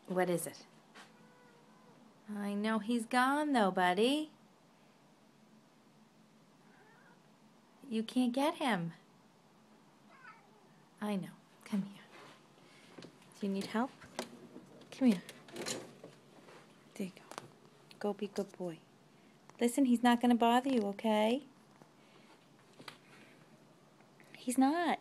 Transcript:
What is it? I know he's gone though, buddy. You can't get him. I know. Come here. Do you need help? Come here. There you go. Go be a good boy. Listen, he's not going to bother you, okay? He's not.